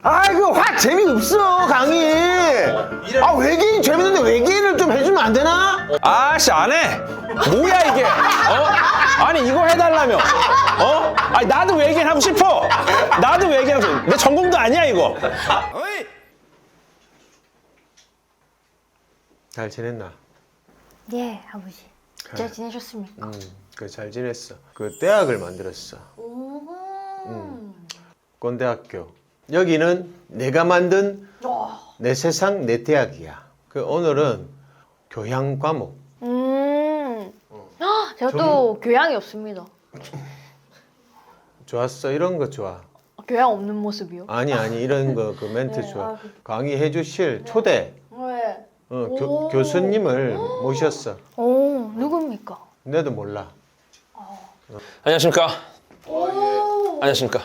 이거 화 재미없어 강의. 외계인 재밌는데 외계인을 좀 해주면 안 되나? 아씨 안 해. 뭐야 이게? 아니 이거 해달라며. 아니 나도 외계인 하고 싶어. 나도 외계인 하고 싶어. 내 전공도 아니야 이거. 잘 지냈나? 예, 아버지. 잘 지내셨습니까? 그래 잘 지냈어. 그 대학을 만들었어. 꼰대학교. 여기는 내가 만든 내 세상 내 대학이야. 그 오늘은 교양 과목. 제가 또 교양이 없습니다. 좋았어. 이런 거 좋아. 교양 없는 모습이요? 아니 이런 거 그 멘트 네, 좋아. 강의해 주실 초대 왜? 교수님을 모셨어. 누굽니까? 내도 몰라. 안녕하십니까. 안녕하십니까.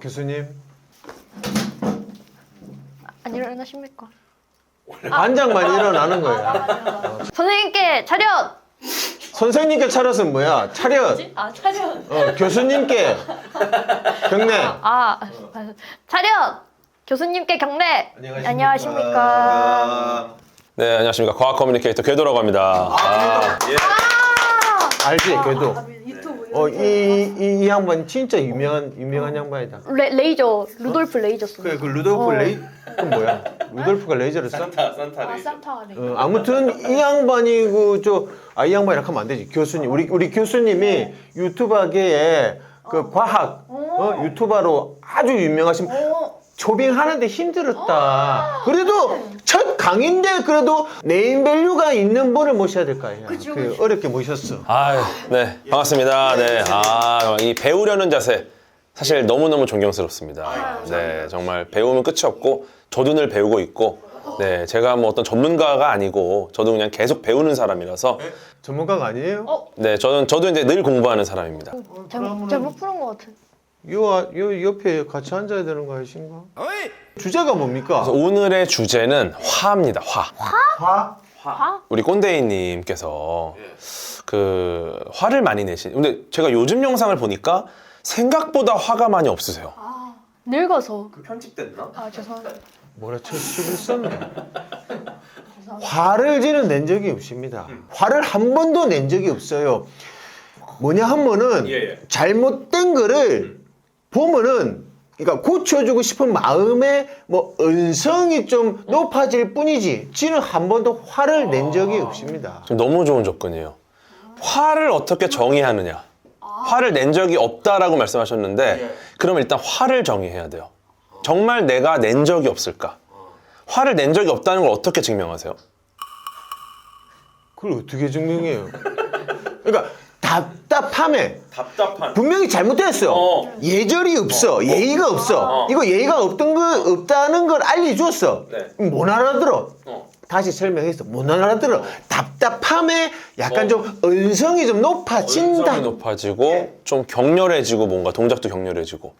교수님. 안 일어나십니까? 반장만 일어나는 거야. 선생님께 차렷! 선생님께 차렷은 뭐야? 차렷. 차렷! 교수님께 경례. 차렷! 교수님께 경례! 안녕하십니까? 네 안녕하십니까. 과학 커뮤니케이터 궤도라고 합니다. 알지? 걔도. 이 양반 진짜 유명한 양반이다. 레이저, 루돌프 레이저 쏘. 그래, 그 루돌프 그건 뭐야? 루돌프가 레이저를 써? 산타가 레이저. 아무튼 이 양반이 이 양반이라 하면 안 되지. 교수님, 우리 교수님이 유튜버계에 그 과학 유튜버로 아주 유명하신. 조빙하는데 힘들었다. 그래도 첫 강의인데 그래도 네임밸류가 있는 분을 모셔야 될 거 아니야. 그 어렵게 모셨어. 네 반갑습니다. 네, 이 배우려는 자세 사실 너무너무 존경스럽습니다. 네, 정말 배우면 끝이 없고 저도 늘 배우고 있고, 네, 제가 뭐 어떤 전문가가 아니고 저도 그냥 계속 배우는 사람이라서. 전문가가 아니에요? 네, 저도 이제 늘 공부하는 사람입니다. 잘못 푸는 것 같은. 요 옆에 같이 앉아야 되는 거 아니신가? 주제가 뭡니까? 그래서 오늘의 주제는 화입니다. 화. 화? 우리 꼰대이님께서 그 화를 많이 내신. 근데 제가 요즘 영상을 보니까 생각보다 화가 많이 없으세요. 늙어서. 편집됐나? 죄송합니다. 뭐라 칠수를 썼네. 화를 지는 낸 적이 없습니다. 화를 한 번도 낸 적이 없어요. 뭐냐 하면은 잘못된 거를 보면은, 그러니까 고쳐주고 싶은 마음의 언성이 좀 높아질 뿐이지 지는 한 번도 화를 낸 적이 없습니다. 좀 너무 좋은 접근이에요. 화를 어떻게 정의하느냐. 화를 낸 적이 없다라고 말씀하셨는데 그럼 일단 화를 정의해야 돼요. 정말 내가 낸 적이 없을까? 화를 낸 적이 없다는 걸 어떻게 증명하세요? 그걸 어떻게 증명해요? 그러니까 답답함에 답답한. 분명히 잘못됐어. 예절이 없어. 예의가 없어. 이거 예의가 없다는 걸 알려줬어. 못 알아들어. 다시 설명했어. 못 알아들어. 답답함에 약간 좀 언성이 좀 높아진다. 언성이 높아지고 좀 격렬해지고 뭔가 동작도 격렬해지고.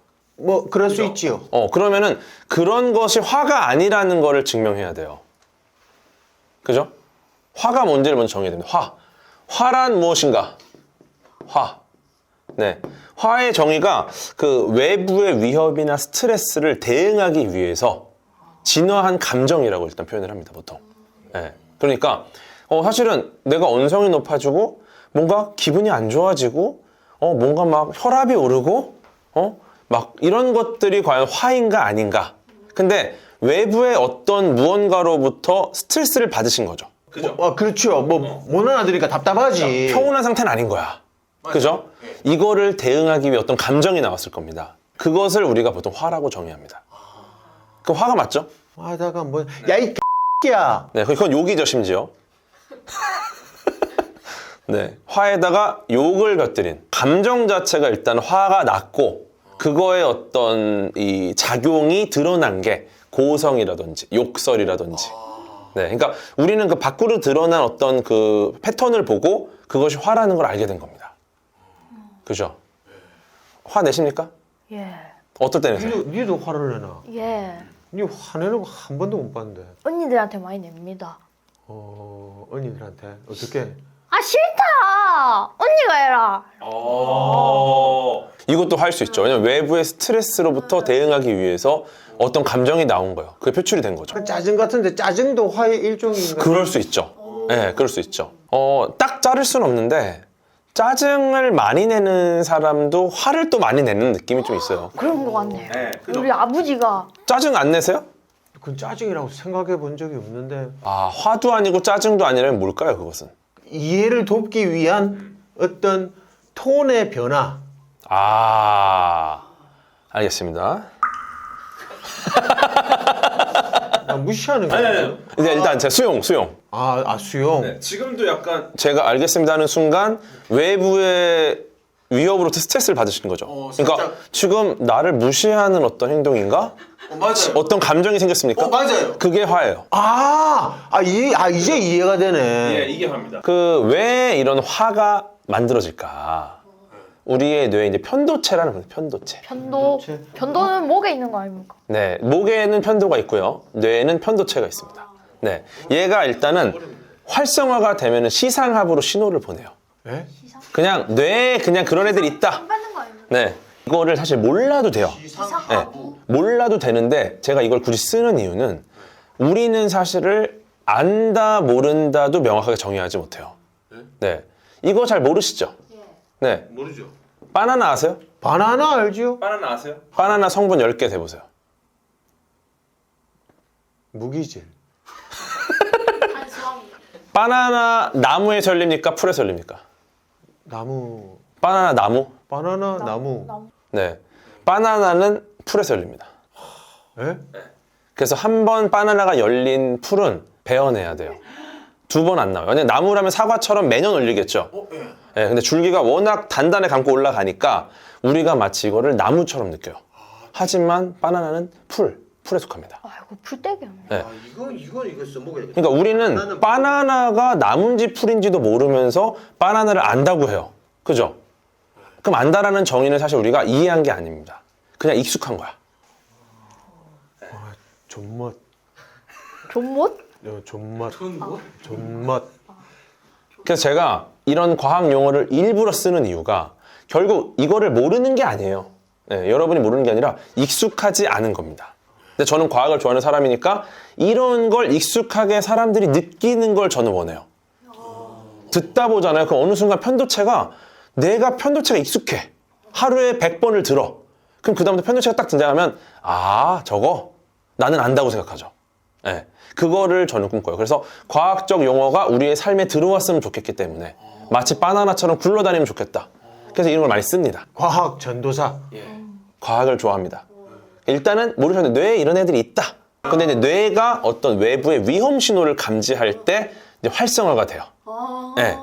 그럴 수 있지요. 그러면은 그런 것이 화가 아니라는 거를 증명해야 돼요. 그죠? 화가 뭔지를 먼저 정해야 됩니다. 화란 무엇인가? 네. 화의 정의가 그 외부의 위협이나 스트레스를 대응하기 위해서 진화한 감정이라고 일단 표현을 합니다, 보통. 네. 그러니까, 사실은 내가 언성이 높아지고, 뭔가 기분이 안 좋아지고, 뭔가 막 혈압이 오르고, 막 이런 것들이 과연 화인가 아닌가. 근데 외부의 어떤 무언가로부터 스트레스를 받으신 거죠. 그죠? 그렇죠. 못 알아들으니까 답답하지. 평온한 상태는 아닌 거야. 그죠? 이거를 대응하기 위해 어떤 감정이 나왔을 겁니다. 그것을 우리가 보통 화라고 정의합니다. 그 화가 맞죠? 하다가 야, 이 X야. 네, 그건 욕이죠, 심지어. 네, 화에다가 욕을 곁들인 감정 자체가 일단 화가 났고, 그거의 어떤 이 작용이 드러난 게 고성이라든지 욕설이라든지. 네, 그러니까 우리는 그 밖으로 드러난 어떤 그 패턴을 보고 그것이 화라는 걸 알게 된 겁니다. 그죠? 화 내십니까? 예. 어떨 때 내세요? 니도 화를 내나? 예. 니 화내는 거 한 번도 못 봤는데. 언니들한테 많이 냅니다. 언니들한테 어떻게? 싫다! 언니가 해라! 이것도 할 수 있죠. 왜냐면 외부의 스트레스로부터 대응하기 위해서 어떤 감정이 나온 거예요. 그게 표출이 된 거죠. 그 짜증 같은데 짜증도 화의 일종인가? 그럴 수 있죠. 네, 그럴 수 있죠. 딱 자를 수는 없는데 짜증을 많이 내는 사람도 화를 또 많이 내는 느낌이 좀 있어요. 그런 거 같네요. 네, 그죠. 우리 아버지가 짜증 안 내세요? 그건 짜증이라고 생각해 본 적이 없는데 아, 화도 아니고 짜증도 아니라면 뭘까요, 그것은? 이해를 돕기 위한 어떤 톤의 변화. 아, 알겠습니다. 무시하는 거예요? 이제 일단 제가 수용. 수용. 지금도 약간 제가 알겠습니다 하는 순간 외부의 위협으로부터 스트레스를 받으시는 거죠. 그러니까 살짝. 지금 나를 무시하는 어떤 행동인가? 맞아요. 어떤 감정이 생겼습니까? 맞아요. 그게 화예요. 이제 이해가 되네. 이게 화입니다. 그 왜 이런 화가 만들어질까? 우리의 뇌에 이제 편도체라는 거예요. 편도체. 편도는 목에 있는 거 아닙니까? 네, 목에는 편도가 있고요. 뇌에는 편도체가 있습니다. 네, 얘가 일단은 활성화가 되면은 시상합으로 신호를 보내요. 예? 그냥 뇌에 그냥 그런 애들이 있다. 받는 거 아닙니까? 네, 이거를 사실 몰라도 돼요. 네, 몰라도 되는데 제가 이걸 굳이 쓰는 이유는 우리는 사실을 안다 모른다도 명확하게 정의하지 못해요. 네, 이거 잘 모르시죠? 네, 모르죠. 바나나 아세요? 바나나 알죠? 바나나 아세요? 바나나 성분 10개 대보세요. 무기질. 바나나 나무에서 열립니까? 풀에서 열립니까? 나무. 바나나 나무? 바나나 나무. 네, 바나나는 풀에서 열립니다. 예? 그래서 한 번 바나나가 열린 풀은 베어내야 돼요. 2번 안 나와요. 왜냐면 나무라면 사과처럼 매년 열리겠죠. 네, 근데 줄기가 워낙 단단히 감고 올라가니까 우리가 마치 이거를 나무처럼 느껴요. 하지만 바나나는 풀에 속합니다. 아이고 풀떼기였네. 네. 이거 써먹어야겠다. 그러니까 우리는 바나나가 나무인지 풀인지도 모르면서 바나나를 안다고 해요. 그죠? 그럼 안다라는 정의는 사실 우리가 이해한 게 아닙니다. 그냥 익숙한 거야. 존멋. 존못? 존맛. 존맛. 그래서 제가 이런 과학 용어를 일부러 쓰는 이유가 결국 이거를 모르는 게 아니에요. 네, 여러분이 모르는 게 아니라 익숙하지 않은 겁니다. 근데 저는 과학을 좋아하는 사람이니까 이런 걸 익숙하게 사람들이 느끼는 걸 저는 원해요. 듣다 보잖아요. 그럼 어느 순간 내가 편도체가 익숙해. 하루에 100번을 들어. 그럼 그다음부터 편도체가 딱 등장하면 저거 나는 안다고 생각하죠. 네, 그거를 저는 꿈꿔요. 그래서 과학적 용어가 우리의 삶에 들어왔으면 좋겠기 때문에 마치 바나나처럼 굴러다니면 좋겠다. 그래서 이런 걸 많이 씁니다. 과학 전도사. 과학을 좋아합니다. 일단은 모르셨는데 뇌에 이런 애들이 있다. 근데 이제 뇌가 어떤 외부의 위험 신호를 감지할 때 이제 활성화가 돼요. 네.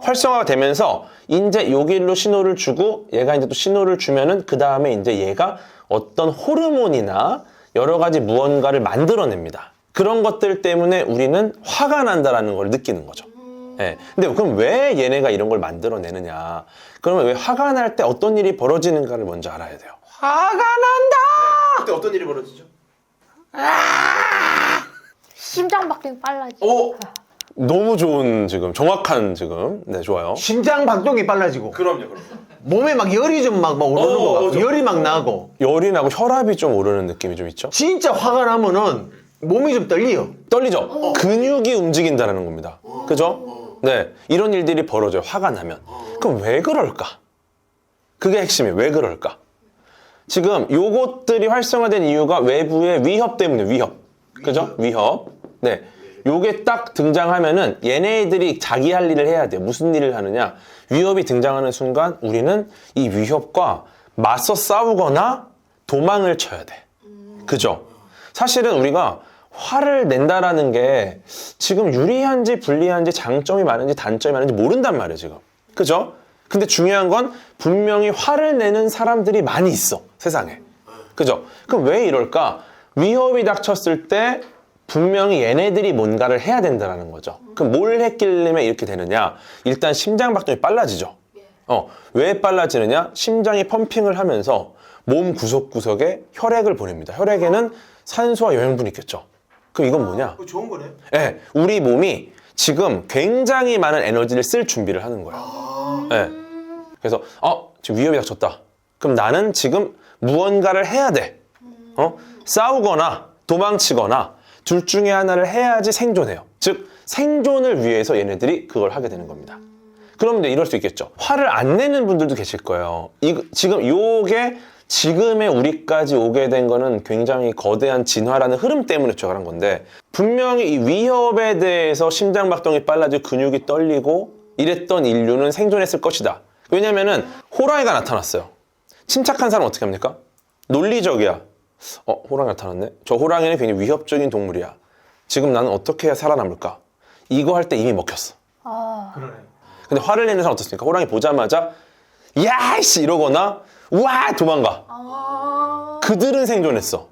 활성화가 되면서 이제 여기로 신호를 주고 얘가 이제 또 신호를 주면은 그 다음에 이제 얘가 어떤 호르몬이나 여러 가지 무언가를 만들어냅니다. 그런 것들 때문에 우리는 화가 난다라는 걸 느끼는 거죠. 네. 근데 그럼 왜 얘네가 이런 걸 만들어내느냐? 그러면 왜 화가 날 때 어떤 일이 벌어지는가를 먼저 알아야 돼요. 화가 난다. 그때 어떤 일이 벌어지죠? 심장박동이 빨라지. 너무 좋은 정확한 네, 좋아요. 심장 박동이 빨라지고. 그럼요. 몸에 막 열이 좀 막 오르는 거 같고. 맞아. 열이 막 나고. 열이 나고 혈압이 좀 오르는 느낌이 좀 있죠? 진짜 화가 나면은 몸이 좀 떨려요. 떨리죠? 근육이 움직인다는 겁니다. 그죠? 네. 이런 일들이 벌어져요. 화가 나면. 그럼 왜 그럴까? 그게 핵심이에요. 왜 그럴까? 지금 요것들이 활성화된 이유가 외부의 위협 때문에 위협. 그죠? 위협. 네. 요게 딱 등장하면은 얘네들이 자기 할 일을 해야 돼요. 무슨 일을 하느냐? 위협이 등장하는 순간 우리는 이 위협과 맞서 싸우거나 도망을 쳐야 돼. 그죠? 사실은 우리가 화를 낸다라는 게 지금 유리한지 불리한지 장점이 많은지 단점이 많은지 모른단 말이에요, 지금. 그죠? 근데 중요한 건 분명히 화를 내는 사람들이 많이 있어, 세상에. 그죠? 그럼 왜 이럴까? 위협이 닥쳤을 때 분명히 얘네들이 뭔가를 해야 된다는 거죠. 그럼 뭘 했길래 이렇게 되느냐? 일단 심장박동이 빨라지죠. 왜 빨라지느냐? 심장이 펌핑을 하면서 몸 구석구석에 혈액을 보냅니다. 혈액에는 산소와 영양분이 있겠죠. 그럼 이건 뭐냐? 좋은 거네. 네, 우리 몸이 지금 굉장히 많은 에너지를 쓸 준비를 하는 거예요. 네. 그래서 지금 위협이 닥쳤다. 그럼 나는 지금 무언가를 해야 돼. 싸우거나 도망치거나 둘 중에 하나를 해야지 생존해요. 즉 생존을 위해서 얘네들이 그걸 하게 되는 겁니다. 그러면 이럴 수 있겠죠. 화를 안 내는 분들도 계실 거예요. 지금 요게 지금의 우리까지 오게 된 거는 굉장히 거대한 진화라는 흐름 때문에 출발한 건데, 분명히 이 위협에 대해서 심장박동이 빨라지고 근육이 떨리고 이랬던 인류는 생존했을 것이다. 왜냐면은 호랑이가 나타났어요. 침착한 사람 어떻게 합니까? 논리적이야. 호랑이 나타났네. 저 호랑이는 굉장히 위협적인 동물이야. 지금 나는 어떻게 해야 살아남을까? 이거 할 때 이미 먹혔어. 그러네. 근데 화를 내는 사람 어떻습니까? 호랑이 보자마자 야이씨 이러거나 와 도망가. 그들은 생존했어.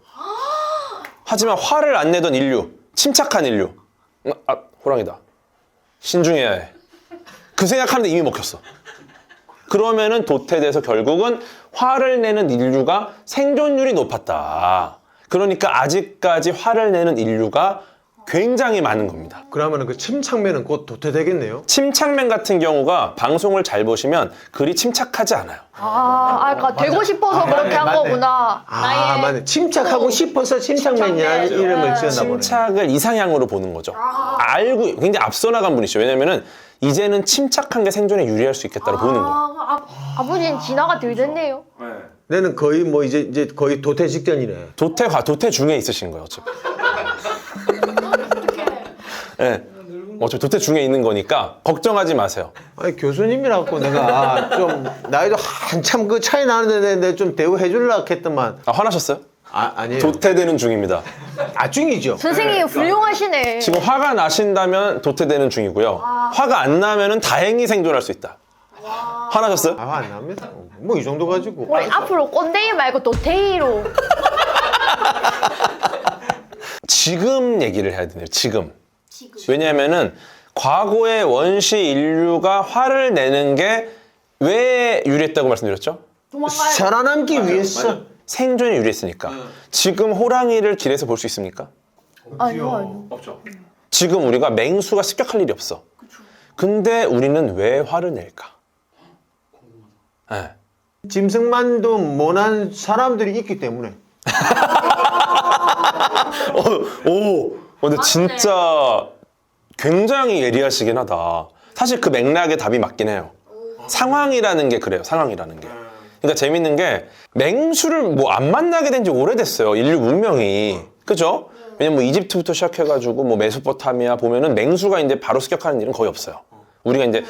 하지만 화를 안 내던 인류, 침착한 인류, 호랑이다, 신중해야 해, 그 생각하는데 이미 먹혔어. 그러면은 도태돼서 결국은 화를 내는 인류가 생존율이 높았다. 그러니까 아직까지 화를 내는 인류가 굉장히 많은 겁니다. 그러면은 그 침착맨은 곧 도태되겠네요. 침착맨 같은 경우가 방송을 잘 보시면 그리 침착하지 않아요. 그러니까 되고 싶어서 그렇게 한 거구나. 맞네. 침착하고 싶어서 침착맨이라는 이름을 지었나 보네. 침착을 이상향으로 보는 거죠. 알고 굉장히 앞서 나간 분이시죠. 왜냐면은 이제는 침착한 게 생존에 유리할 수 있겠다고 보는 거예요. 아버지는 진화가 덜 됐네요. 내는 거의 뭐 이제 거의 도태 직전이네. 도태 중에 있으신 거예요, 어차피. 네. 어차피 도태 중에 있는 거니까 걱정하지 마세요. 아니 교수님이라고 내가 좀 나이도 한참 그 차이 나는데 내가 좀 대우해 주려고 했더만. 화나셨어요? 아니에요. 도태되는 중입니다. 중이죠. 선생님 훌륭하시네. 지금 화가 나신다면 도태되는 중이고요. 화가 안 나면은 다행히 생존할 수 있다. 화나셨어요? 안 납니다. 뭐 이 정도 가지고. 우리 앞으로 꼰대이 말고 도태이로. 지금 얘기를 해야 되네요. 지금. 왜냐면은 과거의 원시 인류가 화를 내는 게 왜 유리했다고 말씀드렸죠? 살아남기 위해서. 생존에 유리했으니까. 지금 호랑이를 길에서 볼 수 있습니까? 아니요. 없죠. 지금 우리가 맹수가 습격할 일이 없어. 근데 우리는 왜 화를 낼까? 네. 짐승만도 모난 사람들이 있기 때문에. 근데 진짜 굉장히 예리하시긴 하다. 사실 그 맥락의 답이 맞긴 해요. 상황이라는 게 그래요. 상황이라는 게. 그러니까 재밌는 게 맹수를 뭐 안 만나게 된 지 오래됐어요. 인류 문명이. 그죠? 왜냐면 뭐 이집트부터 시작해가지고 뭐 메소포타미아 보면은 맹수가 이제 바로 습격하는 일은 거의 없어요. 우리가 이제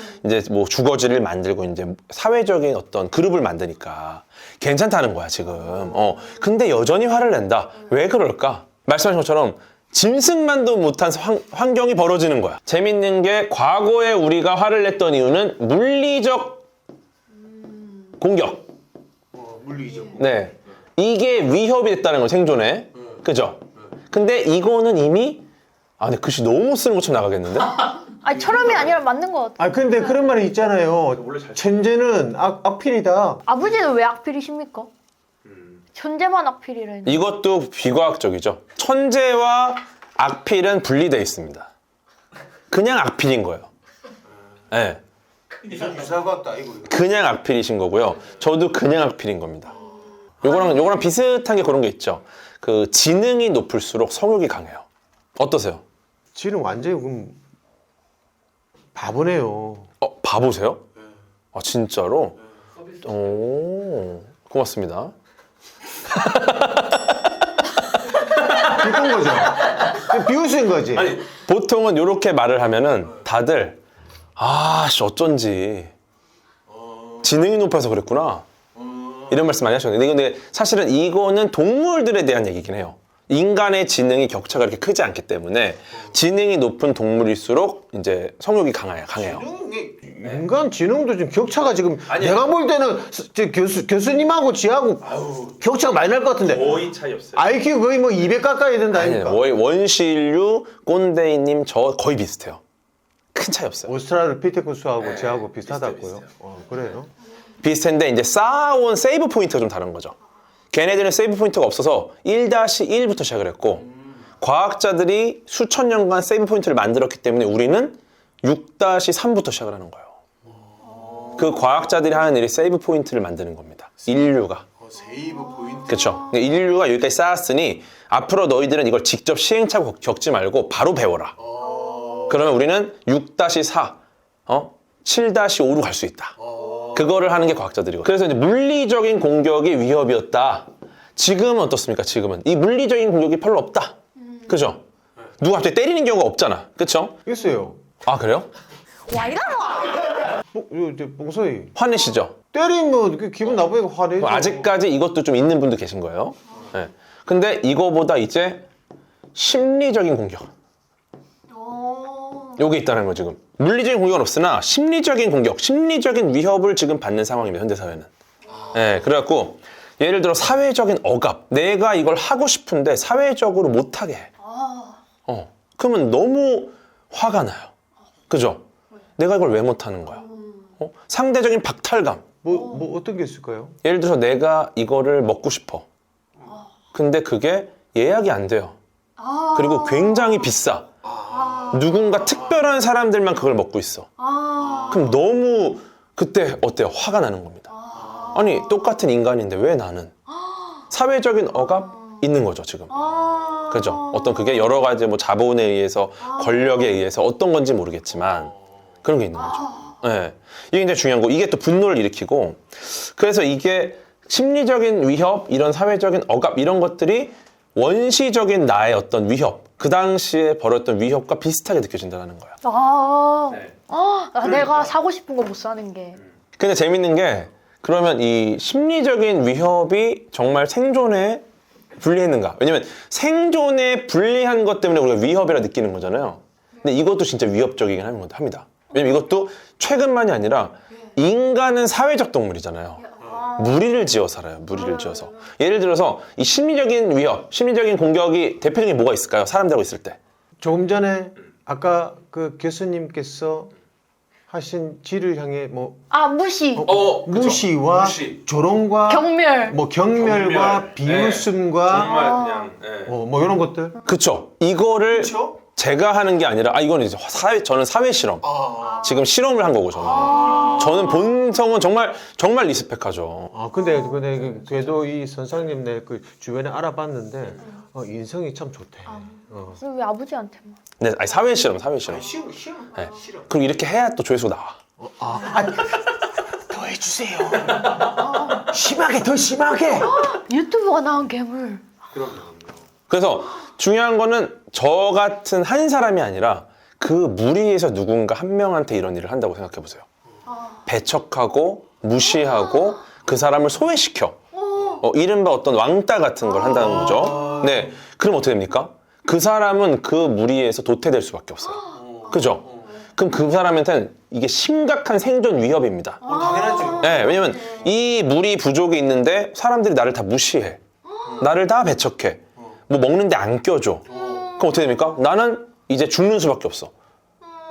뭐 주거지를 만들고 이제 사회적인 어떤 그룹을 만드니까 괜찮다는 거야, 지금. 근데 여전히 화를 낸다. 왜 그럴까? 말씀하신 것처럼 짐승만도 못한 환경이 벌어지는 거야. 재밌는 게 과거에 우리가 화를 냈던 이유는 물리적 공격. 물리적. 네. 이게 위협이 됐다는 거, 생존에. 그죠? 근데 이거는 이미, 근데 글씨 너무 못 쓰는 것처럼 나가겠는데? 철험이 아니라 맞는 것 같아. 근데 그런 말이 있잖아요. 천재는 악필이다. 아버지는 왜 악필이십니까? 천재만 악필이라 했는데. 이것도 비과학적이죠. 천재와 악필은 분리되어 있습니다. 그냥 악필인 거예요. 네. 이사 같다 이거. 그냥 악필이신 거고요. 저도 그냥 악필인 겁니다. 요거랑 비슷한 게 그런 게 있죠. 그 지능이 높을수록 성욕이 강해요. 어떠세요? 지는 완전히 그럼 바보네요. 바보세요? 진짜로? 오, 고맙습니다. 비웃은 거죠. 비웃은 거지. 보통은 이렇게 말을 하면은 다들 어쩐지 지능이 높아서 그랬구나 이런 말씀 많이 하셨는데, 근데 사실은 이거는 동물들에 대한 얘기긴 해요. 인간의 지능이 격차가 그렇게 크지 않기 때문에 지능이 높은 동물일수록 이제 성욕이 강해요. 인간 지능도 지금 격차가 지금 내가 볼 때는 교수님하고 지하고 격차가 많이 날 것 같은데. 거의 차이 없어요. IQ 거의 뭐 200 가까이 된다니까. 원시인류 꼰대이님 저 거의 비슷해요. 큰 차이 없어요. 오스트랄로피테쿠스하고 지하고 비슷하다고요? 그래요? 비슷한데 이제 쌓아온 세이브 포인트가 좀 다른 거죠. 걔네들은 세이브 포인트가 없어서 1-1부터 시작을 했고, 과학자들이 수천 년간 세이브 포인트를 만들었기 때문에 우리는 6-3부터 시작을 하는 거예요. 그 과학자들이 하는 일이 세이브 포인트를 만드는 겁니다. 인류가. 세이브 포인트. 그쵸? 인류가 여기까지 쌓았으니 앞으로 너희들은 이걸 직접 시행착오 겪지 말고 바로 배워라. 그러면 우리는 6-4, 7-5로 갈 수 있다. 그거를 하는 게 과학자들이고. 그래서 이제 물리적인 공격이 위협이었다. 지금은 어떻습니까? 지금은 이 물리적인 공격이 별로 없다. 그죠? 누가 갑자기 때리는 경우가 없잖아. 그쵸? 있어요. 아, 그래요? 이제 봉서이 화내시죠? 때리면 그 기분 나쁘니까 화내죠. 아직까지 이것도 좀 있는 분도 계신 거예요. 네. 근데 이거보다 이제 심리적인 공격. 요게 있다는 거 지금. 물리적인 공격은 없으나 심리적인 공격, 심리적인 위협을 지금 받는 상황입니다. 현대 사회는. 네, 그래갖고 예를 들어 사회적인 억압. 내가 이걸 하고 싶은데 사회적으로 못하게 해. 그러면 너무 화가 나요. 그죠? 내가 이걸 왜 못하는 거야? 상대적인 박탈감. 뭐 어떤 게 있을까요? 예를 들어서 내가 이거를 먹고 싶어. 근데 그게 예약이 안 돼요. 그리고 굉장히 비싸. 누군가 특별한 사람들만 그걸 먹고 있어. 그럼 너무 그때 어때요? 화가 나는 겁니다. 아니 똑같은 인간인데 왜 나는? 사회적인 억압 있는 거죠 지금. 그죠? 어떤 그게 여러 가지 뭐 자본에 의해서 권력에 의해서 어떤 건지 모르겠지만 그런 게 있는 거죠. 네. 이게 굉장히 중요한 거. 이게 또 분노를 일으키고 그래서 이게 심리적인 위협, 이런 사회적인 억압 이런 것들이 원시적인 나의 어떤 위협, 그 당시에 벌었던 위협과 비슷하게 느껴진다는 거예요. 네. 내가 사고 싶은 거 못 사는 게. 근데 재밌는 게 그러면 이 심리적인 위협이 정말 생존에 불리했는가? 왜냐면 생존에 불리한 것 때문에 우리가 위협이라 느끼는 거잖아요. 근데 이것도 진짜 위협적이긴 합니다. 왜냐면 이것도 최근만이 아니라 인간은 사회적 동물이잖아요. 무리를 지어 살아요. 무리를 지어서. 예를 들어서 이 심리적인 위협, 심리적인 공격이 대표적인 뭐가 있을까요? 사람들하고 있을 때. 조금 전에 아까 그 교수님께서 하신 지를 향해 뭐 무시. 무시와 조롱과 경멸. 뭐 경멸과 비웃음과 그냥 뭐 이런 것들. 그쵸. 이거를 제가 하는 게 아니라 이거는 이제 저는 사회 실험. 지금 실험을 한 거고 저는 본성은 정말 리스펙하죠. 근데 그래도 이 선생님네 그 주변에 알아봤는데 인성이 참 좋대. 왜 아버지한테만? 네, 아니 사회 실험. 네. 그리고 이렇게 해야 또 조회수가 나와. 더 해주세요. 심하게 더 심하게. 유튜브가 나온 괴물. 그래서 중요한 거는 저 같은 한 사람이 아니라 그 무리에서 누군가 한 명한테 이런 일을 한다고 생각해 보세요. 배척하고 무시하고 그 사람을 소외시켜. 이른바 어떤 왕따 같은 걸 한다는 거죠. 네, 그럼 어떻게 됩니까? 그 사람은 그 무리에서 도태될 수밖에 없어요. 그죠? 그럼 그 사람한테는 이게 심각한 생존 위협입니다. 당연하죠. 네, 왜냐면 이 무리 부족이 있는데 사람들이 나를 다 무시해. 나를 다 배척해. 뭐 먹는데 안 껴줘. 그럼 어떻게 됩니까? 나는 이제 죽는 수밖에 없어.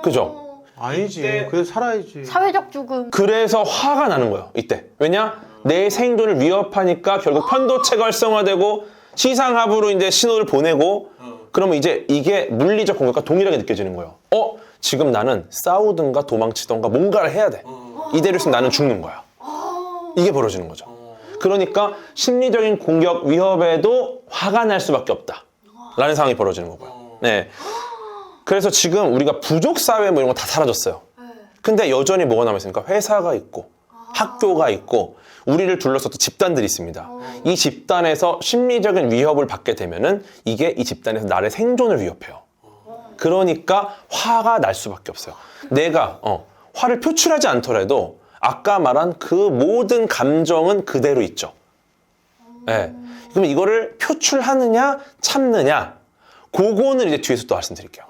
그죠? 아니지. 그래서 살아야지. 사회적 죽음. 그래서 화가 나는 거예요. 이때. 왜냐? 내 생존을 위협하니까 결국 편도체가 활성화되고 시상합으로 이제 신호를 보내고 그러면 이제 이게 물리적 공격과 동일하게 느껴지는 거예요. 지금 나는 싸우든가 도망치든가 뭔가를 해야 돼. 이대로 있으면 나는 죽는 거야. 이게 벌어지는 거죠. 그러니까 심리적인 공격 위협에도 화가 날 수밖에 없다. 라는 상황이 벌어지는 거고요. 네. 그래서 지금 우리가 부족 사회 뭐 이런 거 다 사라졌어요. 근데 여전히 뭐가 남아있습니까? 회사가 있고 학교가 있고 우리를 둘러싸도 집단들이 있습니다. 이 집단에서 심리적인 위협을 받게 되면은 이게 이 집단에서 나의 생존을 위협해요. 그러니까 화가 날 수밖에 없어요. 내가 화를 표출하지 않더라도 아까 말한 그 모든 감정은 그대로 있죠. 네. 그럼 이거를 표출하느냐 참느냐 그거는 이제 뒤에서 또 말씀드릴게요.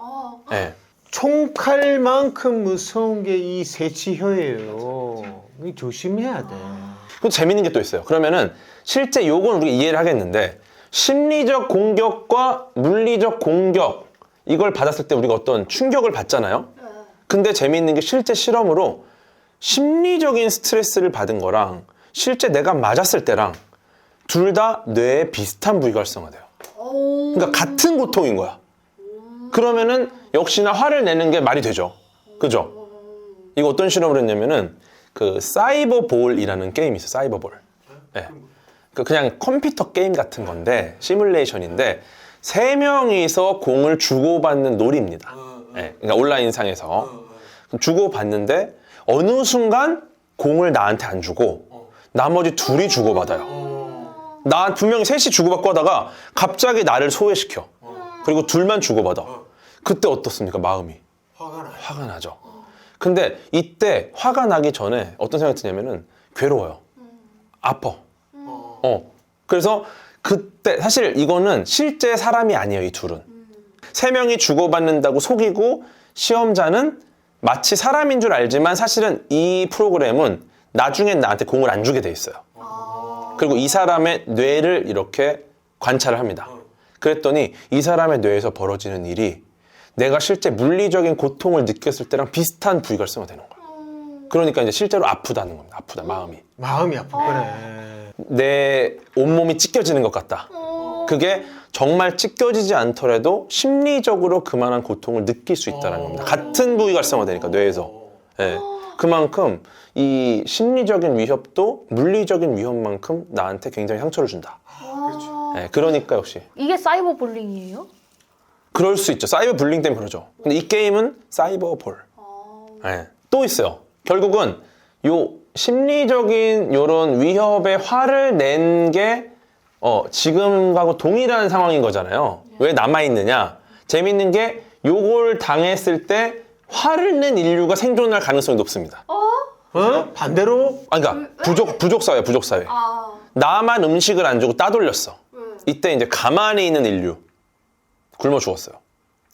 네. 총칼만큼 무서운 게 이 새치혀예요. 이거 조심해야 돼. 그 재밌는 게 또 있어요. 그러면은 실제 요건 우리가 이해를 하겠는데 심리적 공격과 물리적 공격 이걸 받았을 때 우리가 어떤 충격을 받잖아요. 근데 재미있는 게 실제 실험으로 심리적인 스트레스를 받은 거랑 실제 내가 맞았을 때랑 둘 다 뇌에 비슷한 부위가 활성화돼요. 그러니까 같은 고통인 거야. 그러면은 역시나 화를 내는 게 말이 되죠. 그죠? 이거 어떤 실험을 했냐면은 그 사이버볼이라는 게임이 있어요. 사이버볼. 네. 그냥 컴퓨터 게임 같은 건데 시뮬레이션인데 3명이서 공을 주고받는 놀이입니다. 네, 그러니까 온라인상에서 주고받는데 어느 순간 공을 나한테 안 주고 나머지 둘이 주고받아요. 나 분명히 셋이 주고받고 하다가 갑자기 나를 소외시켜. 그리고 둘만 주고받아. 그때 어떻습니까? 마음이 화가 나죠. 근데 이때 화가 나기 전에 어떤 생각이 드냐면은 괴로워요. 아파. 그래서 그때 사실 이거는 실제 사람이 아니에요. 이 둘은 3명이 주고받는다고 속이고 시험자는 마치 사람인 줄 알지만 사실은 이 프로그램은 나중엔 나한테 공을 안 주게 돼 있어요. 그리고 이 사람의 뇌를 이렇게 관찰을 합니다. 그랬더니 이 사람의 뇌에서 벌어지는 일이 내가 실제 물리적인 고통을 느꼈을 때랑 비슷한 부위가 활성화되는 거예요. 그러니까 이제 실제로 아프다는 겁니다. 아프다, 마음이 아픈 거네. 내 온몸이 찢겨지는 것 같다. 그게 정말 찢겨지지 않더라도 심리적으로 그만한 고통을 느낄 수 있다는 겁니다. 같은 부위가 활성화되니까 뇌에서. 네. 그만큼 이 심리적인 위협도 물리적인 위협만큼 나한테 굉장히 상처를 준다. 네. 그러니까 역시 이게 사이버 불링이에요? 그럴 수 있죠. 사이버 불링 때문에 그러죠. 근데 이 게임은 사이버 볼. 네. 또 있어요. 결국은 요 심리적인 요런 위협에 화를 낸 게 지금하고 동일한 상황인 거잖아요. 왜 남아있느냐? 재밌는 게 요걸 당했을 때 화를 낸 인류가 생존할 가능성이 높습니다. 반대로? 그러니까 부족 사회. 나만 음식을 안 주고 따돌렸어. 이때 이제 가만히 있는 인류 굶어 죽었어요.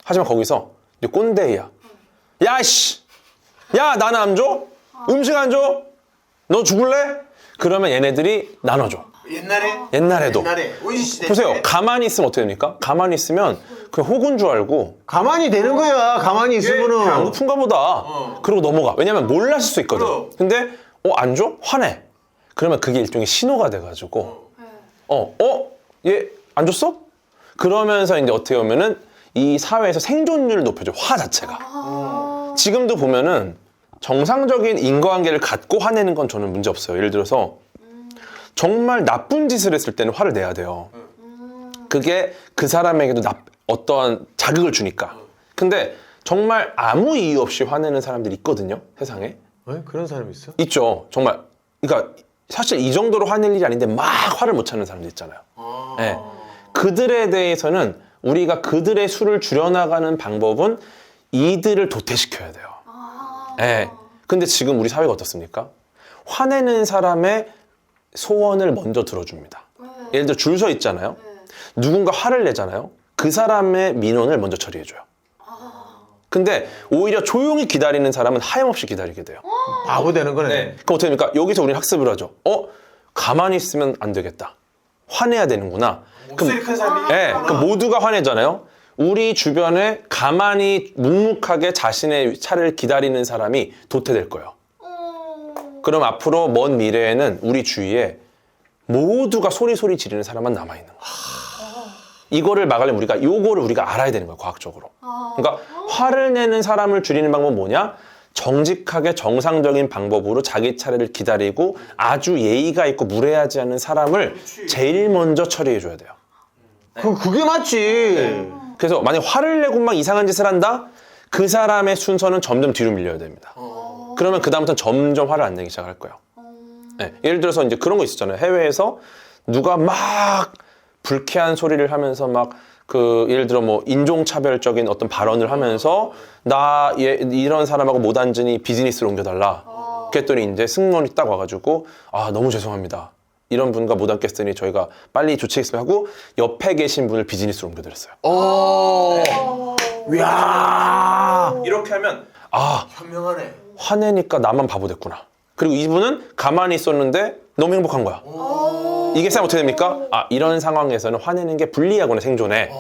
하지만 거기서 이제 꼰대야. 야, 씨! 야, 나는 안 줘? 음식 안 줘? 너 죽을래? 그러면 얘네들이 나눠줘. 옛날에도. 원시시대. 보세요. 가만히 있으면 어떻게 됩니까? 가만히 있으면 그냥 호구인 줄 알고 가만히 되는 거야. 가만히 안 있으면은. 고픈가 보다. 그러고 넘어가. 왜냐면 몰랐을 수 있거든. 근데 안 줘? 화내. 그러면 그게 일종의 신호가 돼가지고 얘 안 줬어? 그러면서 이제 어떻게 보면은 이 사회에서 생존율을 높여줘. 화 자체가. 지금도 보면은 정상적인 인과관계를 갖고 화내는 건 저는 문제 없어요. 예를 들어서 정말 나쁜 짓을 했을 때는 화를 내야 돼요. 그게 그 사람에게도 어떠한 자극을 주니까. 근데 정말 아무 이유 없이 화내는 사람들이 있거든요. 세상에. 그런 사람이 있어? 있죠. 정말. 그러니까 사실 이 정도로 화낼 일이 아닌데 막 화를 못 찾는 사람들 있잖아요. 네. 그들에 대해서는 우리가 그들의 수를 줄여나가는 방법은 이들을 도태시켜야 돼요. 네. 근데 지금 우리 사회가 어떻습니까? 화내는 사람의 소원을 먼저 들어줍니다. 예를 들어 줄 서 있잖아요. 누군가 화를 내잖아요. 그 사람의 민원을 먼저 처리해줘요. 근데 오히려 조용히 기다리는 사람은 하염없이 기다리게 돼요. 바보 되는 거네. 그럼 어떻게 됩니까? 여기서 우리는 학습을 하죠. 가만히 있으면 안 되겠다. 화내야 되는구나. 목소리 큰 사람이? 그럼 모두가 화내잖아요. 우리 주변에 가만히 묵묵하게 자신의 차를 기다리는 사람이 도태될 거예요. 그럼 앞으로 먼 미래에는 우리 주위에 모두가 소리 지르는 사람만 남아있는 거예요. 이거를 막으려면 요거를 우리가 알아야 되는 거예요. 과학적으로. 그러니까 화를 내는 사람을 줄이는 방법은 뭐냐? 정직하게 정상적인 방법으로 자기 차례를 기다리고 아주 예의가 있고 무례하지 않은 사람을 제일 먼저 처리해줘야 돼요. 그게 맞지. 그래서 만약 화를 내고 막 이상한 짓을 한다? 그 사람의 순서는 점점 뒤로 밀려야 됩니다. 그러면 그다음부터는 점점 화를 안 내기 시작할 거예요. 네, 예를 들어서 이제 그런 거 있었잖아요. 해외에서 누가 막 불쾌한 소리를 하면서 막 예를 들어 뭐 인종차별적인 어떤 발언을 하면서 이런 사람하고 못 앉으니 비즈니스로 옮겨달라. 그랬더니 이제 승무원이 딱 와가지고 너무 죄송합니다. 이런 분과 못 앉겠으니 저희가 빨리 조치하겠습니다 하고 옆에 계신 분을 비즈니스로 옮겨드렸어요. 이야. 이렇게 하면 현명하네. 화내니까 나만 바보 됐구나. 그리고 이분은 가만히 있었는데 너무 행복한 거야. 이게 어떻게 됩니까? 이런 상황에서는 화내는 게 불리하구나, 생존에.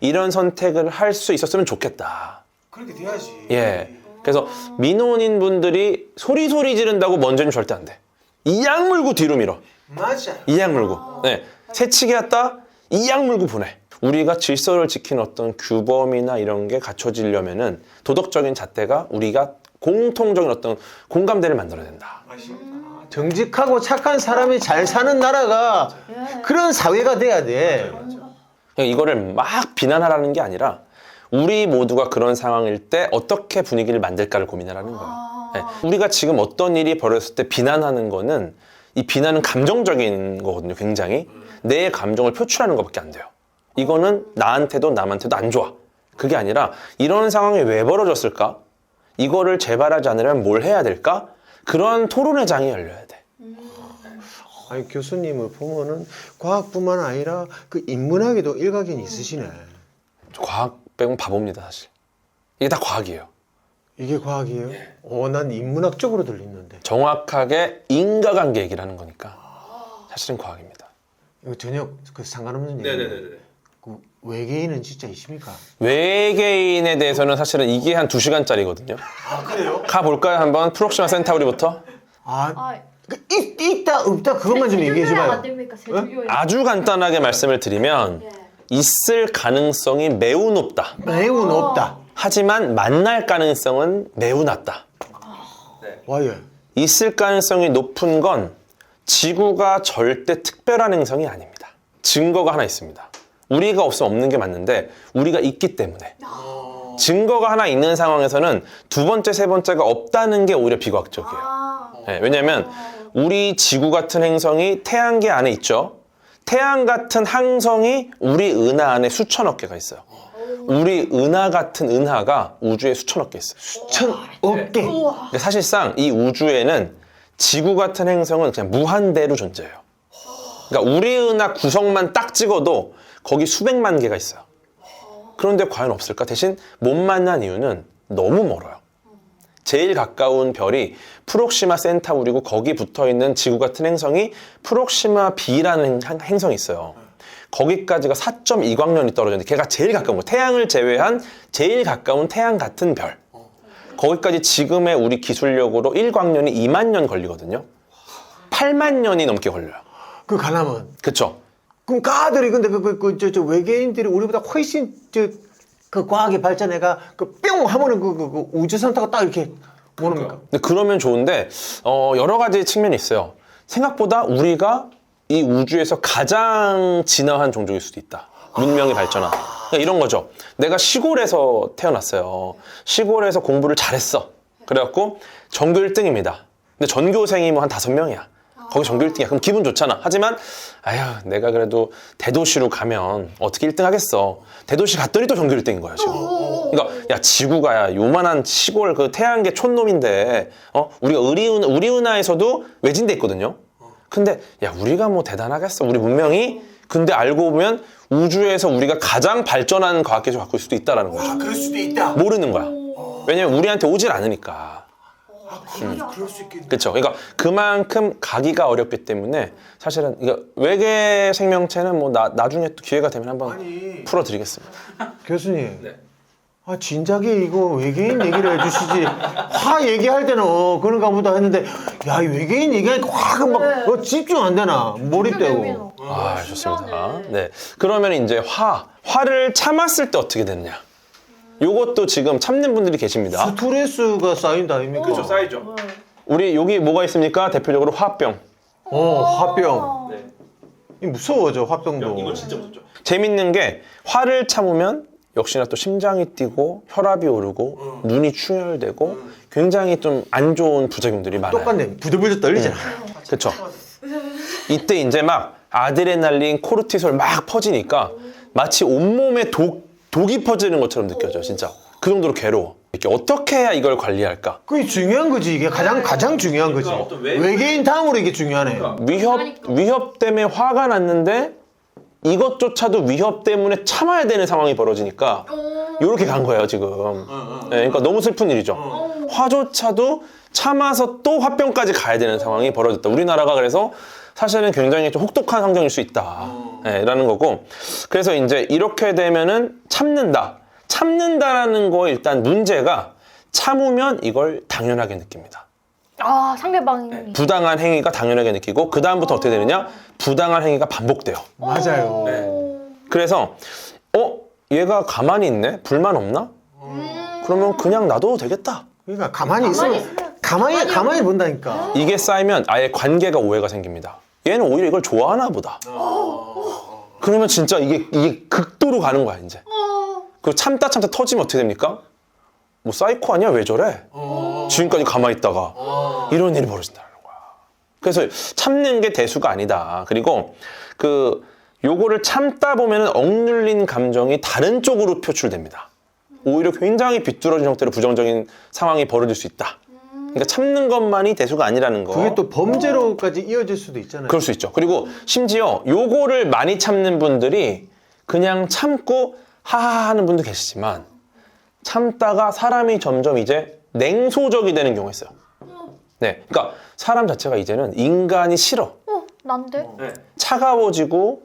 이런 선택을 할 수 있었으면 좋겠다. 그렇게 돼야지. 예. 그래서 민원인 분들이 소리 지른다고 먼저는 절대 안 돼. 이악 물고 뒤로 밀어. 맞아. 이악 물고. 네. 새치기 했다? 이악 물고 보내. 우리가 질서를 지키는 어떤 규범이나 이런 게 갖춰지려면은 도덕적인 잣대가 우리가 공통적인 어떤 공감대를 만들어야 된다. 정직하고 착한 사람이 잘 사는 나라가 그런 사회가 돼야 돼. 그러니까 이거를 막 비난하라는 게 아니라 우리 모두가 그런 상황일 때 어떻게 분위기를 만들까를 고민하라는 거예요. 네. 우리가 지금 어떤 일이 벌어졌을 때 비난하는 거는 이 비난은 감정적인 거거든요. 굉장히 내 감정을 표출하는 것밖에 안 돼요. 이거는 나한테도 남한테도 안 좋아. 그게 아니라 이런 상황이 왜 벌어졌을까? 이거를 재발하지 않으려면 뭘 해야 될까? 그런 토론의 장이 열려야 돼. 아니 교수님을 보면은 과학뿐만 아니라 그 인문학에도 일가견이 있으시네. 과학 빼고는 바보입니다, 사실. 이게 다 과학이에요. 이게 과학이에요? 난 인문학 쪽으로 들리는데. 정확하게 인과관계 얘기를 하는 거니까 사실은 과학입니다. 이거 전혀 그 상관없는 얘기예요. 그 외계인은 진짜 있습니까? 외계인에 대해서는 사실은 이게 한 2시간짜리거든요. 아 그래요? 가볼까요? 한번 프록시마 센타우리부터. 있다 없다 그것만 좀 얘기해 줘봐요. 안 됩니까? 세조교 아주 간단하게 말씀을 드리면 있을 가능성이 매우 높다. 매우 높다. 하지만 만날 가능성은 매우 낮다. 와예. 있을 가능성이 높은 건 지구가 절대 특별한 행성이 아닙니다. 증거가 하나 있습니다. 우리가 없으면 없는 게 맞는데 우리가 있기 때문에 증거가 하나 있는 상황에서는 두 번째, 세 번째가 없다는 게 오히려 비과학적이에요. 네, 왜냐하면 우리 지구 같은 행성이 태양계 안에 있죠. 태양 같은 항성이 우리 은하 안에 수천억 개가 있어요. 우리 은하 같은 은하가 우주에 수천억 개 있어요. 수천억 개. 근데 사실상 이 우주에는 지구 같은 행성은 그냥 무한대로 존재해요. 그러니까 우리 은하 구성만 딱 찍어도 거기 수백만 개가 있어요. 그런데 과연 없을까? 대신 못 만난 이유는 너무 멀어요. 제일 가까운 별이 프록시마 센타우리고 거기 붙어있는 지구 같은 행성이 프록시마 B라는 행성이 있어요. 거기까지가 4.2광년이 떨어졌는데 걔가 제일 가까운 거, 태양을 제외한 제일 가까운 태양 같은 별. 거기까지 지금의 우리 기술력으로 1광년이 2만 년 걸리거든요. 8만 년이 넘게 걸려요. 그 가나면. 그쵸? 그럼 까들이 근데 저 외계인들이 우리보다 훨씬 그 과학이 발전해가 그 뿅 하면은 그 우주선타가 딱 이렇게 오는 겁니까? 근데 그러면 좋은데 여러 가지 측면이 있어요. 생각보다 우리가 이 우주에서 가장 진화한 종족일 수도 있다. 문명이 발전한. 그러니까 이런 거죠. 내가 시골에서 태어났어요. 시골에서 공부를 잘했어. 그래갖고 전교 1등입니다. 근데 전교생이 뭐 한 5명이야. 거기 전교 1등이야. 그럼 기분 좋잖아. 하지만 아휴 내가 그래도 대도시로 가면 어떻게 1등 하겠어. 대도시 갔더니 또 전교 1등인 거야 지금. 그러니까 야 지구가 요만한 시골 그 태양계 촌놈인데 우리가 우리 은하에서도 외진데 있거든요. 근데 야 우리가 뭐 대단하겠어. 우리 문명이. 근데 알고 보면 우주에서 우리가 가장 발전한 과학기술을 갖고 있을 수도 있다는 거죠. 그럴 수도 있다. 모르는 거야. 왜냐면 우리한테 오질 않으니까. 그럴 수 있겠네. 그렇죠. 그러니까 그만큼 가기가 어렵기 때문에 사실은 이거 외계 생명체는 뭐 나중에 또 기회가 되면 한번 풀어드리겠습니다. 교수님. 진작에 이거 외계인 얘기를 해주시지. 화 얘기할 때는 그런가 보다 했는데 야, 이 외계인 얘기하니까 확 막 집중 안 되나? 몰입되고. 아, 좋습니다. 네. 그러면 이제 화를 참았을 때 어떻게 되느냐? 요것도 지금 참는 분들이 계십니다. 스트레스가 쌓인다 아닙니까? 그렇죠, 쌓이죠. 우리 여기 뭐가 있습니까? 대표적으로 화병. 화병. 네. 이 무서워져, 화병도. 이거 진짜 무섭죠. 재밌는 게 화를 참으면 역시나 또 심장이 뛰고 혈압이 오르고 눈이 충혈되고 굉장히 좀 안 좋은 부작용들이 많아요. 똑같네. 부들부들 떨리잖아. 그렇죠. 이때 이제 막 아드레날린, 코르티솔 막 퍼지니까 마치 온몸에 독이 퍼지는 것처럼 느껴져, 진짜. 그 정도로 괴로워. 이렇게 어떻게 해야 이걸 관리할까? 그게 중요한 거지. 이게 가장 중요한 거지. 외계인 다음으로 이게 중요하네. 위협 때문에 화가 났는데 이것조차도 위협 때문에 참아야 되는 상황이 벌어지니까 이렇게 간 거예요, 지금. 네, 그러니까 너무 슬픈 일이죠. 화조차도 참아서 또 화병까지 가야 되는 상황이 벌어졌다. 우리나라가 그래서 사실은 굉장히 좀 혹독한 환경일 수 있다. 네, 라는 거고. 그래서 이제 이렇게 되면은 참는다라는 거 일단 문제가 참으면 이걸 당연하게 느낍니다. 상대방이 부당한 행위가 당연하게 느끼고 그 다음부터 어떻게 되느냐? 부당한 행위가 반복돼요. 맞아요. 그래서 얘가 가만히 있네? 불만 없나? 그러면 그냥 놔둬도 되겠다. 그러니까 가만히 가만히 본다니까. 이게 쌓이면 아예 관계가 오해가 생깁니다. 얘는 오히려 이걸 좋아하나 보다. 그러면 진짜 이게 극도로 가는 거야 이제. 그리고 참다 터지면 어떻게 됩니까? 뭐 사이코 아니야? 왜 저래? 지금까지 가만히 있다가 이런 일이 벌어진다는 거야. 그래서 참는 게 대수가 아니다. 그리고 요거를 참다 보면은 억눌린 감정이 다른 쪽으로 표출됩니다. 오히려 굉장히 비뚤어진 형태로 부정적인 상황이 벌어질 수 있다. 그러니까 참는 것만이 대수가 아니라는 거. 그게 또 범죄로까지 이어질 수도 있잖아요. 그럴 수 있죠. 그리고 심지어 요거를 많이 참는 분들이 그냥 참고 하하 하는 분도 계시지만 참다가 사람이 점점 이제 냉소적이 되는 경우가 있어요. 네, 그러니까 사람 자체가 이제는 인간이 싫어. 난데? 차가워지고.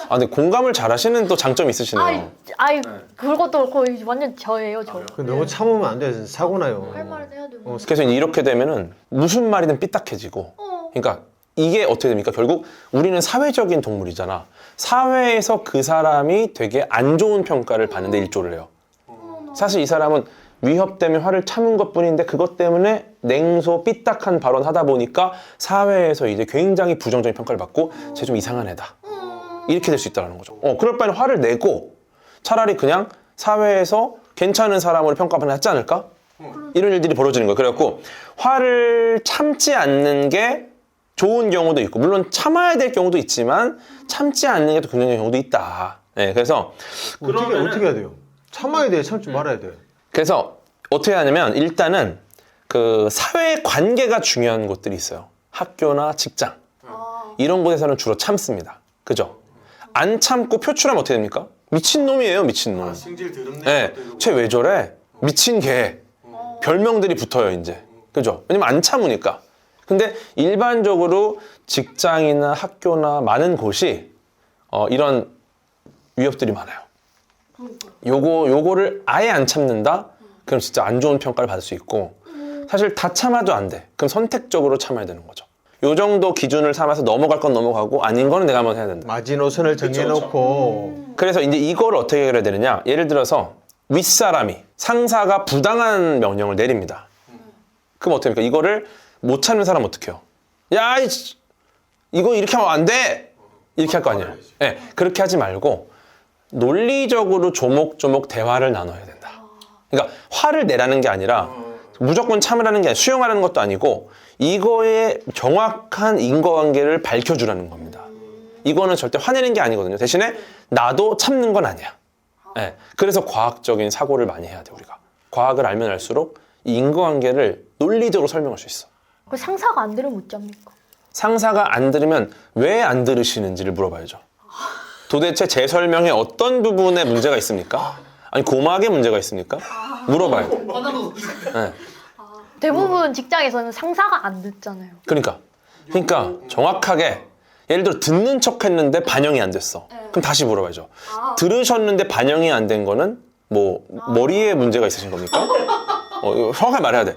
아, 근데 공감을 잘하시는 또 장점이 있으시네요. 그것도 거의 완전 저예요, 저. 너무 참으면 안 돼. 사고 나요. 할 말은 해야 되고. 그래서 이렇게 되면은 무슨 말이든 삐딱해지고. 그러니까 이게 어떻게 됩니까? 결국 우리는 사회적인 동물이잖아. 사회에서 그 사람이 되게 안 좋은 평가를 받는데 일조를 해요. 사실 이 사람은 위협 때문에 화를 참은 것뿐인데 그것 때문에 냉소 삐딱한 발언 하다 보니까 사회에서 이제 굉장히 부정적인 평가를 받고 쟤 좀 이상한 애다. 이렇게 될 수 있다는 거죠. 그럴 바에는 화를 내고 차라리 그냥 사회에서 괜찮은 사람으로 평가받는 낫지 않을까? 이런 일들이 벌어지는 거예요. 그래갖고 화를 참지 않는 게 좋은 경우도 있고 물론 참아야 될 경우도 있지만 참지 않는 게 또 긍정적인 경우도 있다. 네, 그래서 어떻게 해야 돼요? 참아야 돼, 참지 말아야 돼. 그래서 어떻게 하냐면 일단은 그 사회 관계가 중요한 곳들이 있어요. 학교나 직장 이런 곳에서는 주로 참습니다. 그죠? 안 참고 표출하면 어떻게 됩니까? 미친놈이에요, 미친놈. 승질 더럽네. 네, 쟤 왜 저래? 미친 개. 별명들이 붙어요, 이제. 그죠? 왜냐면 안 참으니까. 근데 일반적으로 직장이나 학교나 많은 곳이 이런 위협들이 많아요. 요거를 아예 안 참는다? 그럼 진짜 안 좋은 평가를 받을 수 있고 사실 다 참아도 안 돼. 그럼 선택적으로 참아야 되는 거죠. 요 정도 기준을 삼아서 넘어갈 건 넘어가고 아닌 거는 내가 한번 해야 된다. 마지노선을 정해놓고. 그래서 이제 이걸 어떻게 해결해야 되느냐? 예를 들어서 윗사람이 상사가 부당한 명령을 내립니다. 그럼 어떻게 합니까? 이거를 못 참는 사람은 어떻게 해요? 야, 이거 이렇게 하면 안 돼! 이렇게 할 거 아니에요. 네, 그렇게 하지 말고 논리적으로 조목조목 대화를 나눠야 된다. 그러니까 화를 내라는 게 아니라 무조건 참으라는 게 아니라 수용하라는 것도 아니고 이거의 정확한 인과관계를 밝혀주라는 겁니다. 이거는 절대 화내는 게 아니거든요. 대신에 나도 참는 건 아니야. 네. 그래서 과학적인 사고를 많이 해야 돼, 우리가. 과학을 알면 알수록 이 인과관계를 논리적으로 설명할 수 있어. 그 상사가 안 들으면 못 잡니까? 상사가 안 들으면 왜 안 들으시는지를 물어봐야죠. 도대체 제 설명에 어떤 부분에 문제가 있습니까? 아니 고막에 문제가 있습니까? 물어봐요. 네. 대부분 직장에서는 상사가 안 듣잖아요. 그러니까 정확하게 예를 들어 듣는 척 했는데 반영이 안 됐어. 그럼 다시 물어봐야죠. 들으셨는데 반영이 안 된 거는 뭐 머리에 문제가 있으신 겁니까? 이거 정확하게 말해야 돼.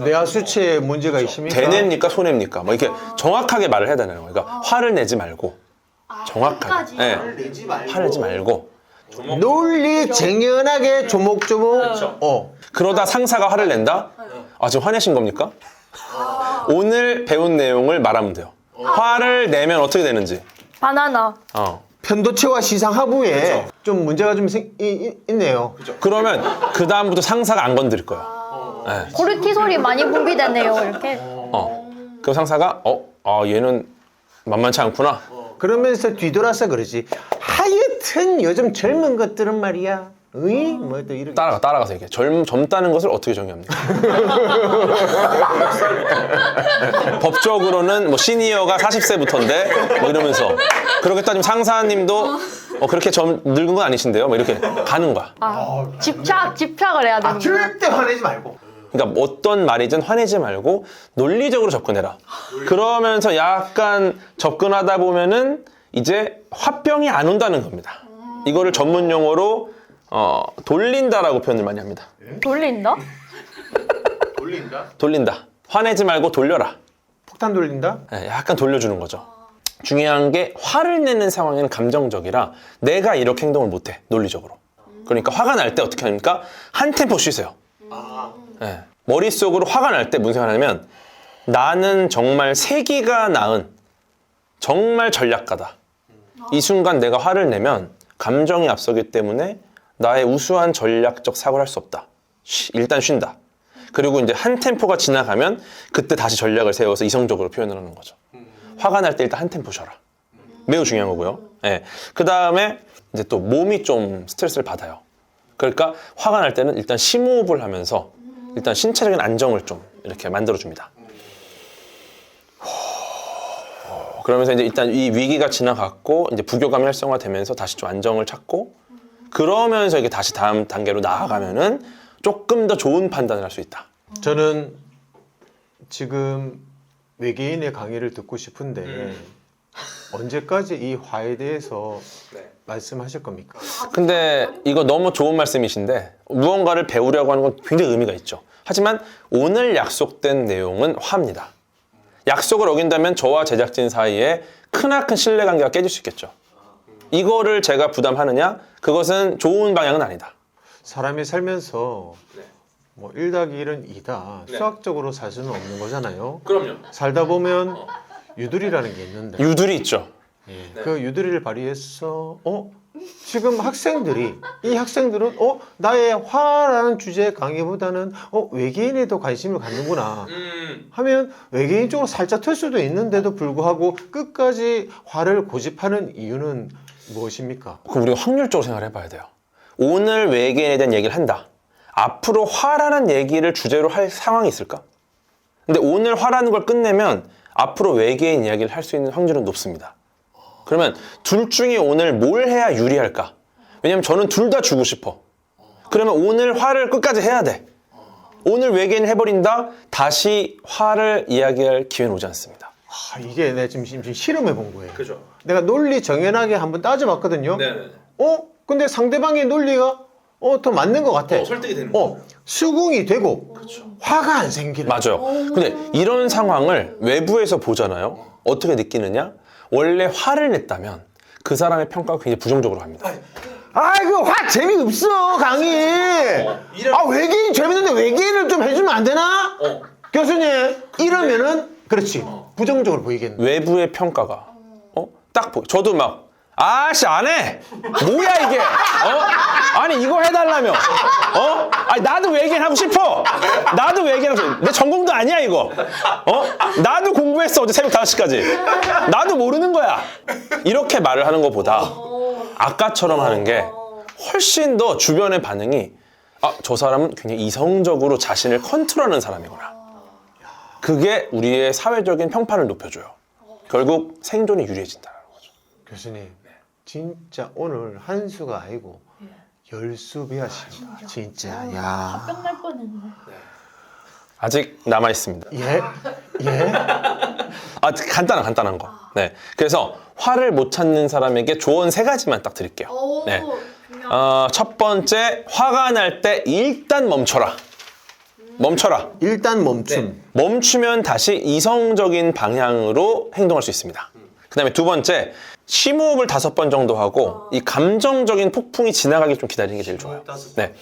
뇌하 수치에 문제가 있습니까? 대뇌입니까? 소뇌입니까? 뭐 이렇게 정확하게 말을 해야 되는 거예요. 그러니까 화를 내지 말고 정확하게. 네. 화를 내지 말고. 논리 정연하게 조목조목. 그러다 상사가 화를 낸다? 지금 화내신 겁니까? 오늘 배운 내용을 말하면 돼요. 화를 내면 어떻게 되는지. 바나나. 편도체와 시상하부에 좀 문제가 좀 있네요. 그러면 그 다음부터 상사가 안 건드릴 거예요. 네. 코르티솔이 많이 분비되네요, 이렇게. 그럼 상사가 얘는 만만치 않구나. 그러면서 뒤돌아서 그러지. 하여튼 요즘 젊은 것들은 말이야. 뭐 또 이렇게. 따라가서 얘기해. 젊다는 것을 어떻게 정의합니까? 법적으로는 뭐 시니어가 40세부터인데 뭐 이러면서 그렇게 따지면 상사님도 그렇게 늙은 건 아니신데요? 뭐 이렇게 가는 거야. 집착을 해야 되는 거야. 절대 화내지 말고. 그러니까 어떤 말이든 화내지 말고 논리적으로 접근해라. 그러면서 약간 접근하다 보면은 이제 화병이 안 온다는 겁니다. 이거를 전문 용어로 돌린다라고 표현을 많이 합니다. 돌린다? 돌린다. 화내지 말고 돌려라. 폭탄 돌린다? 네, 약간 돌려주는 거죠. 중요한 게 화를 내는 상황에는 감정적이라 내가 이렇게 행동을 못해. 논리적으로. 그러니까 화가 날 때 어떻게 합니까? 한 템포 쉬세요. 네. 머릿속으로 화가 날 때 무슨 생각을 하냐면 나는 정말 세기가 낳은 정말 전략가다. 이 순간 내가 화를 내면 감정이 앞서기 때문에 나의 우수한 전략적 사고를 할 수 없다. 일단 쉰다. 그리고 이제 한 템포가 지나가면 그때 다시 전략을 세워서 이성적으로 표현을 하는 거죠. 화가 날 때 일단 한 템포 쉬어라. 매우 중요한 거고요. 예. 그 다음에 이제 또 몸이 좀 스트레스를 받아요. 그러니까 화가 날 때는 일단 심호흡을 하면서 일단 신체적인 안정을 좀 이렇게 만들어줍니다. 그러면서 이제 일단 이 위기가 지나갔고 이제 부교감이 활성화되면서 다시 좀 안정을 찾고 그러면서 이게 다시 다음 단계로 나아가면은 조금 더 좋은 판단을 할 수 있다. 저는 지금 외계인의 강의를 듣고 싶은데 언제까지 이 화에 대해서 말씀하실 겁니까? 근데 이거 너무 좋은 말씀이신데 무언가를 배우려고 하는 건 굉장히 의미가 있죠. 하지만 오늘 약속된 내용은 화입니다. 약속을 어긴다면 저와 제작진 사이에 크나큰 신뢰관계가 깨질 수 있겠죠. 이거를 제가 부담하느냐? 그것은 좋은 방향은 아니다. 사람이 살면서 뭐 1+1은 2다. 수학적으로 살 수는 없는 거잖아요. 그럼요. 살다 보면 유두리라는 게 있는데 유두리 있죠. 그 유두리를 발휘해서 지금 이 학생들은 나의 화라는 주제의 강의보다는 외계인에 더 관심을 갖는구나 하면 외계인 쪽으로 살짝 틀 수도 있는데도 불구하고 끝까지 화를 고집하는 이유는 무엇입니까? 그럼 우리가 확률적으로 생각을 해봐야 돼요. 오늘 외계인에 대한 얘기를 한다. 앞으로 화라는 얘기를 주제로 할 상황이 있을까? 근데 오늘 화라는 걸 끝내면 앞으로 외계인 이야기를 할 수 있는 확률은 높습니다. 그러면 둘 중에 오늘 뭘 해야 유리할까? 왜냐면 저는 둘 다 주고 싶어. 그러면 오늘 화를 끝까지 해야 돼. 오늘 외계인 해버린다? 다시 화를 이야기할 기회는 오지 않습니다. 이게 내가 지금 실험해 본 거예요. 그죠. 내가 논리 정연하게 한번 따져봤거든요. 네네. 근데 상대방의 논리가 더 맞는 것 같아. 설득이 되는 거죠. 수긍이 되고 화가 안 생기는. 맞아요. 근데 이런 상황을 외부에서 보잖아요. 어떻게 느끼느냐? 원래 화를 냈다면 그 사람의 평가가 굉장히 부정적으로 합니다. 그 화 재미없어 강의. 외계인 재밌는데 외계인을 좀 해주면 안 되나? 교수님 이러면은 그렇지 부정적으로 보이겠네. 외부의 평가가 딱 저도 막 아씨 안 해. 뭐야 이게? 아니 이거 해달라며. 아니 나도 외계인 하고 싶어. 나도 외계인 하고 싶어. 내 전공도 아니야 이거. 나도 공부했어 어제 새벽 5시까지. 나도 모르는 거야. 이렇게 말을 하는 것보다 아까처럼 하는 게 훨씬 더 주변의 반응이 저 사람은 굉장히 이성적으로 자신을 컨트롤하는 사람이구나. 그게 우리의 사회적인 평판을 높여줘요. 결국 생존이 유리해진다는 거죠. 교수님 진짜 오늘 한 수가 아니고 10수 배하십니다. 진짜. 야. 뿅날 뻔했네. 아직 남아 있습니다. 예? 간단한 거. 네. 그래서 화를 못 찾는 사람에게 조언 3가지만 딱 드릴게요. 네. 첫 번째, 화가 날 때 일단 멈춰라. 일단 멈춤. 멈추면 다시 이성적인 방향으로 행동할 수 있습니다. 그 다음에 두 번째, 심호흡을 5번 정도 하고 이 감정적인 폭풍이 지나가기 좀 기다리는 게 제일 좋아요. 네.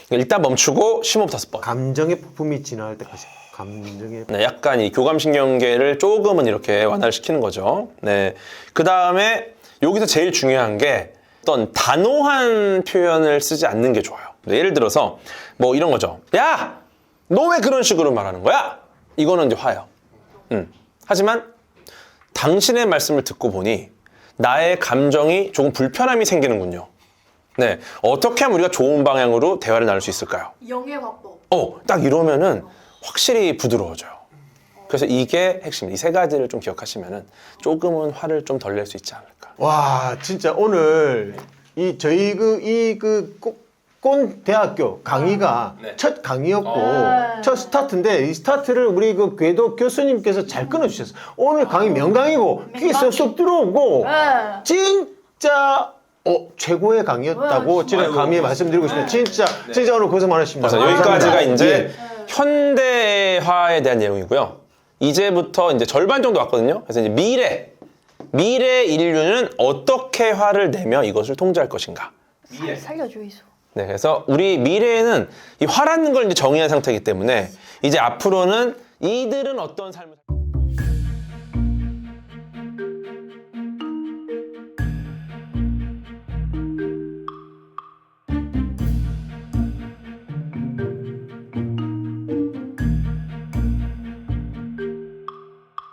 일단 멈추고 심호흡 5번. 감정의 폭풍이 지나갈 때까지. 감정의. 네, 약간 이 교감신경계를 조금은 이렇게 완화를 시키는 거죠. 네. 그 다음에 여기서 제일 중요한 게 어떤 단호한 표현을 쓰지 않는 게 좋아요. 예를 들어서 뭐 이런 거죠. 야! 너 왜 그런 식으로 말하는 거야? 이거는 이제 화예요. 하지만 당신의 말씀을 듣고 보니 나의 감정이 조금 불편함이 생기는군요. 네. 어떻게 하면 우리가 좋은 방향으로 대화를 나눌 수 있을까요? 영예화법. 딱 이러면은 확실히 부드러워져요. 그래서 이게 핵심. 이 3가지를 좀 기억하시면은 조금은 화를 좀 덜 낼 수 있지 않을까. 와 진짜 오늘 저희 꼰 대학교 강의가 첫 강의였고 첫 스타트인데 이 스타트를 우리 그 궤도 교수님께서 잘 끊어주셨어요. 오늘 강의 명강이고 귀에 쏙쏙 들어오고 진짜 최고의 강의였다고 저는 감히 말씀드리고 싶습니다. 진짜 오늘 고생 많으십니다. 그래서 여기까지가 감사합니다. 이제 현대화에 대한 내용이고요. 이제부터 이제 절반 정도 왔거든요. 그래서 이제 미래 인류는 어떻게 화를 내며 이것을 통제할 것인가. 살려줘 이소. 네, 그래서 우리 미래에는 이 화라는 걸 이제 정의한 상태이기 때문에 이제 앞으로는 이들은 어떤 삶을